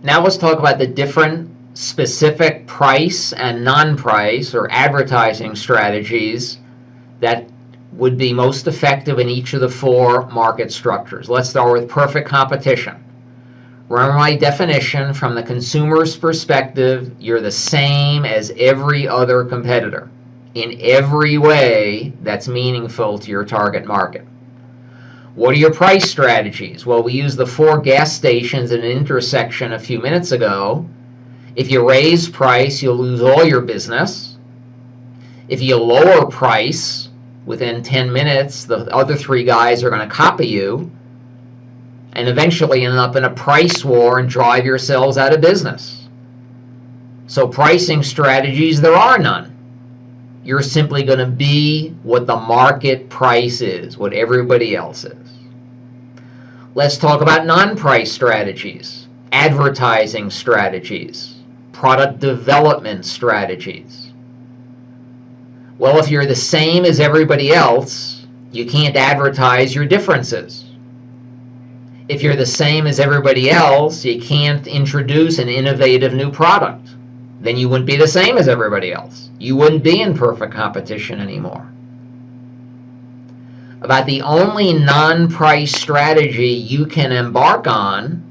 Now let's talk about the different specific price and non-price or advertising strategies that would be most effective in each of the four market structures. Let's start with perfect competition. Remember my definition: from the consumer's perspective, you're the same as every other competitor in every way that's meaningful to your target market. What are your price strategies? Well, we used the 4 gas stations at an intersection a few minutes ago. If you raise price, you'll lose all your business. If you lower price, within 10 minutes, the other 3 guys are going to copy you and eventually end up in a price war and drive yourselves out of business. So pricing strategies, there are none. You're simply going to be what the market price is, what everybody else is. Let's talk about non-price strategies, advertising strategies, product development strategies. Well, if you're the same as everybody else, you can't advertise your differences. If you're the same as everybody else, you can't introduce an innovative new product. Then you wouldn't be the same as everybody else. You wouldn't be in perfect competition anymore. About the only non-price strategy you can embark on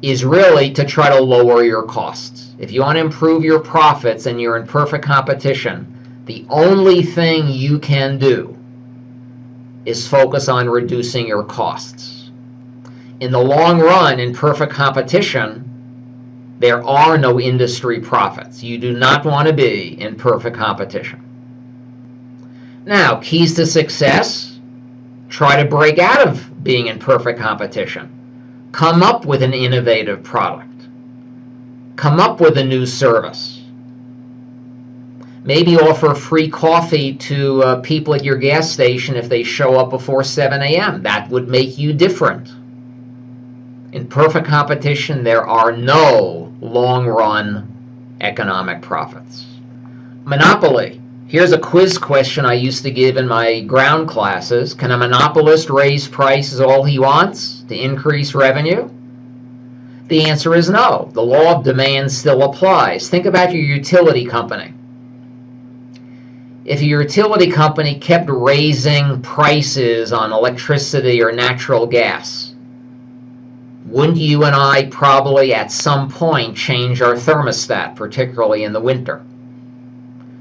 is really to try to lower your costs. If you want to improve your profits and you're in perfect competition, the only thing you can do is focus on reducing your costs. In the long run, in perfect competition, there are no industry profits. You do not want to be in perfect competition. Now, keys to success: try to break out of being in perfect competition. Come up with an innovative product. Come up with a new service. Maybe offer free coffee to people at your gas station if they show up before 7 a.m. That would make you different. In perfect competition, there are no long-run economic profits. Monopoly. Here's a quiz question I used to give in my ground classes. Can a monopolist raise prices all he wants to increase revenue? The answer is no. The law of demand still applies. Think about your utility company. If your utility company kept raising prices on electricity or natural gas, wouldn't you and I probably at some point change our thermostat, particularly in the winter?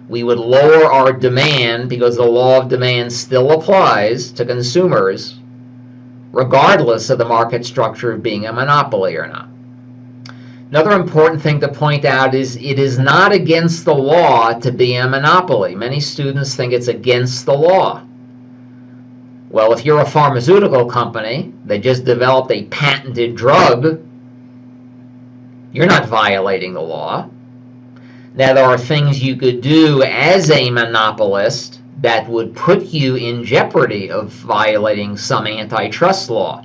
We would lower our demand because the law of demand still applies to consumers, regardless of the market structure being a monopoly or not. Another important thing to point out is it is not against the law to be a monopoly. Many students think it's against the law. Well, if you're a pharmaceutical company that just developed a patented drug, you're not violating the law. Now, there are things you could do as a monopolist that would put you in jeopardy of violating some antitrust law.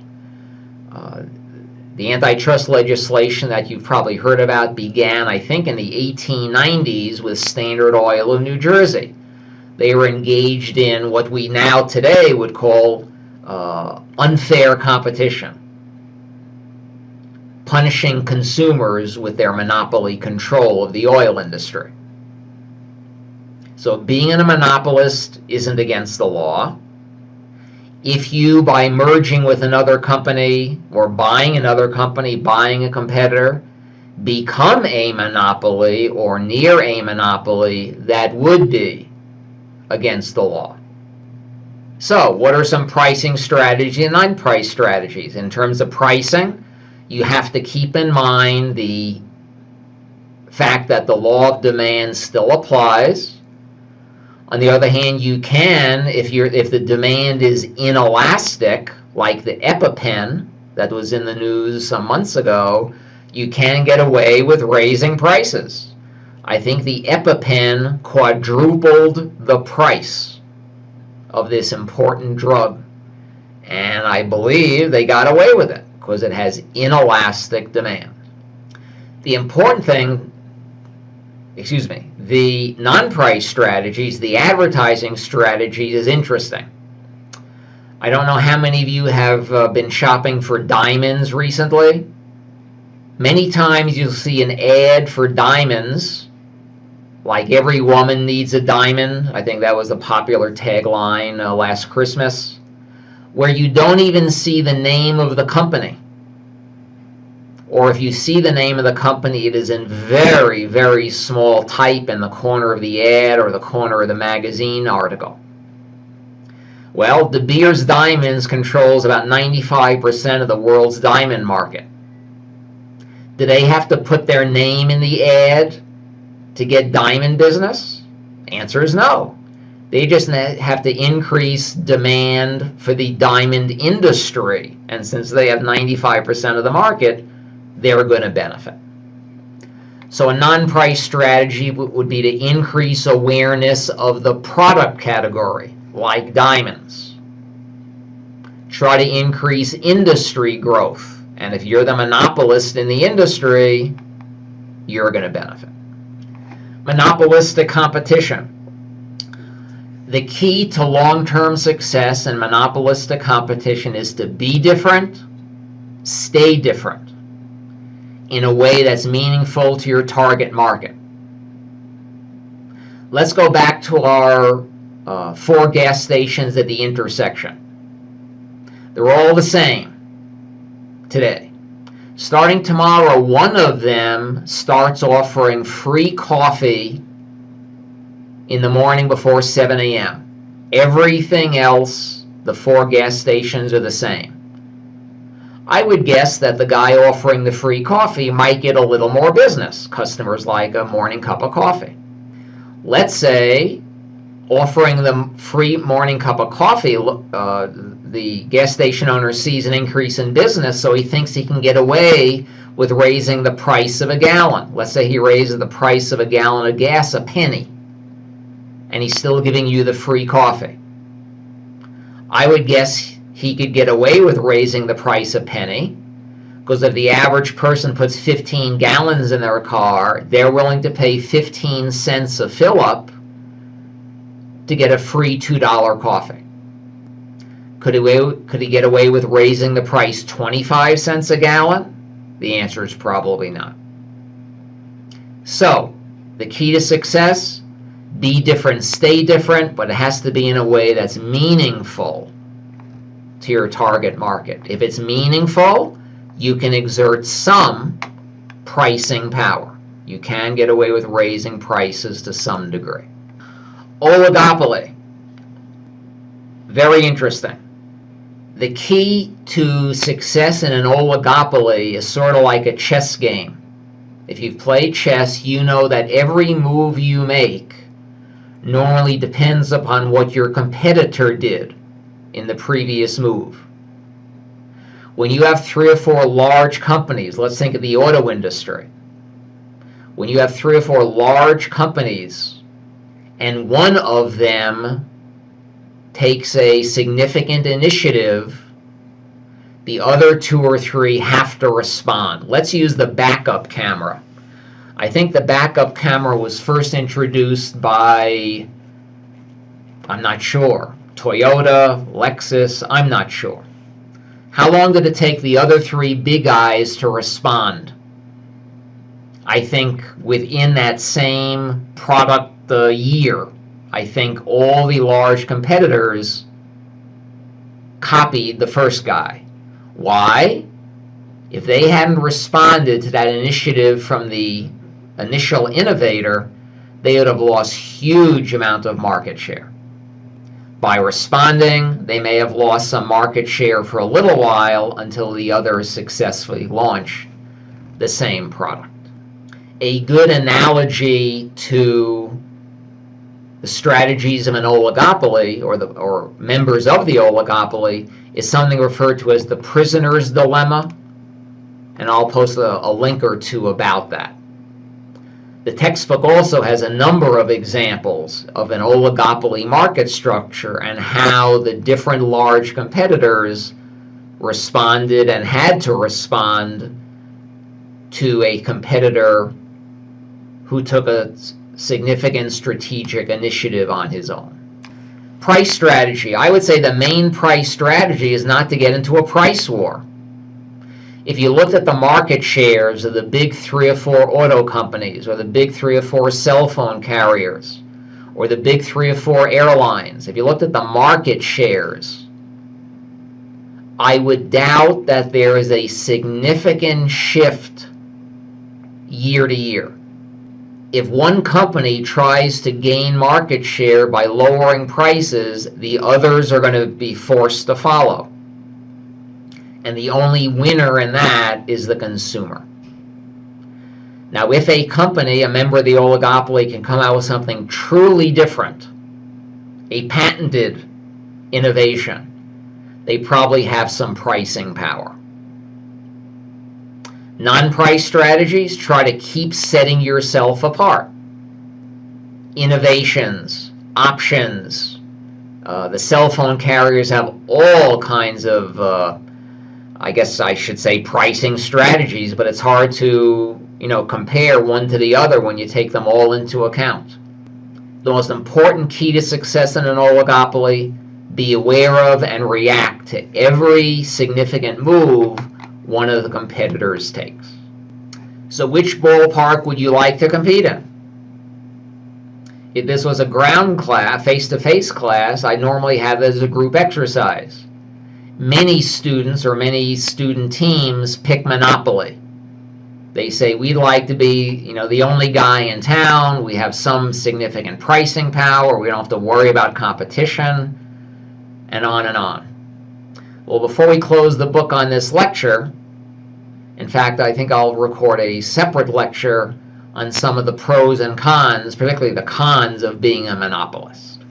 The antitrust legislation that you've probably heard about began, I think, in the 1890s with Standard Oil of New Jersey. They were engaged in what we now today would call unfair competition, punishing consumers with their monopoly control of the oil industry. So being a monopolist isn't against the law. If you, by merging with another company or buying another company, buying a competitor, become a monopoly or near a monopoly, that would be against the law. So what are some pricing strategies and non-price strategies? In terms of pricing, you have to keep in mind the fact that the law of demand still applies. On the other hand, you can, if the demand is inelastic, like the EpiPen that was in the news some months ago, you can get away with raising prices. I think the EpiPen quadrupled the price of this important drug, and I believe they got away with it because it has inelastic demand. The important thing, the non-price strategies, the advertising strategy is interesting. I don't know how many of you have been shopping for diamonds recently. Many times you'll see an ad for diamonds, like every woman needs a diamond. I think that was a popular tagline last Christmas, where you don't even see the name of the company. Or if you see the name of the company, it is in very, very small type in the corner of the ad or the corner of the magazine article. Well, De Beers Diamonds controls about 95% of the world's diamond market. Do they have to put their name in the ad to get diamond business? Answer is no. They just have to increase demand for the diamond industry. And since they have 95% of the market, they're going to benefit. So a non-price strategy would be to increase awareness of the product category, like diamonds. Try to increase industry growth. And if you're the monopolist in the industry, you're going to benefit. Monopolistic competition. The key to long-term success in monopolistic competition is to be different, stay different, in a way that's meaningful to your target market. Let's go back to our 4 gas stations at the intersection. They're all the same today. Starting tomorrow, one of them starts offering free coffee in the morning before 7 a.m. Everything else, the 4 gas stations are the same. I would guess that the guy offering the free coffee might get a little more business. Customers like a morning cup of coffee. Let's say offering the free morning cup of coffee, the gas station owner sees an increase in business, so he thinks he can get away with raising the price of a gallon. Let's say he raises the price of a gallon of gas a penny, and he's still giving you the free coffee. I would guess he could get away with raising the price a penny, because if the average person puts 15 gallons in their car, they're willing to pay 15 cents a fill-up to get a free $2 coffee. Could he get away with raising the price 25 cents a gallon? The answer is probably not. So, the key to success, be different, stay different, but it has to be in a way that's meaningful to your target market. If it's meaningful, you can exert some pricing power. You can get away with raising prices to some degree. Oligopoly. Very interesting. The key to success in an oligopoly is sort of like a chess game. If you've played chess, you know that every move you make normally depends upon what your competitor did in the previous move. When you have 3 or 4 large companies, let's think of the auto industry. When you have 3 or 4 large companies and one of them takes a significant initiative, the other 2 or 3 have to respond. Let's use the backup camera. I think the backup camera was first introduced by, I'm not sure, Toyota, Lexus, I'm not sure. How long did it take the other 3 big guys to respond? I think within that same product year, I think all the large competitors copied the first guy. Why? If they hadn't responded to that initiative from the initial innovator, they would have lost huge amount of market share. By responding, they may have lost some market share for a little while until the others successfully launched the same product. A good analogy to the strategies of an oligopoly or members of the oligopoly is something referred to as the prisoner's dilemma, and I'll post a link or 2 about that. The textbook also has a number of examples of an oligopoly market structure and how the different large competitors responded and had to respond to a competitor who took a significant strategic initiative on his own. Price strategy. I would say the main price strategy is not to get into a price war. If you looked at the market shares of the big 3 or 4 auto companies, or the big 3 or 4 cell phone carriers, or the big 3 or 4 airlines, if you looked at the market shares, I would doubt that there is a significant shift year to year. If one company tries to gain market share by lowering prices, the others are going to be forced to follow. And the only winner in that is the consumer. Now, if a company, a member of the oligopoly, can come out with something truly different, a patented innovation, they probably have some pricing power. Non-price strategies try to keep setting yourself apart. Innovations, options. The cell phone carriers have all kinds of I guess I should say pricing strategies, but it's hard to, compare one to the other when you take them all into account. The most important key to success in an oligopoly: be aware of and react to every significant move one of the competitors takes. So which ballpark would you like to compete in? If this was a ground class, face-to-face class, I normally have it as a group exercise. Many students or many student teams pick Monopoly. They say, we'd like to be, the only guy in town. We have some significant pricing power. We don't have to worry about competition, and on and on. Well, before we close the book on this lecture, in fact, I think I'll record a separate lecture on some of the pros and cons, particularly the cons of being a monopolist.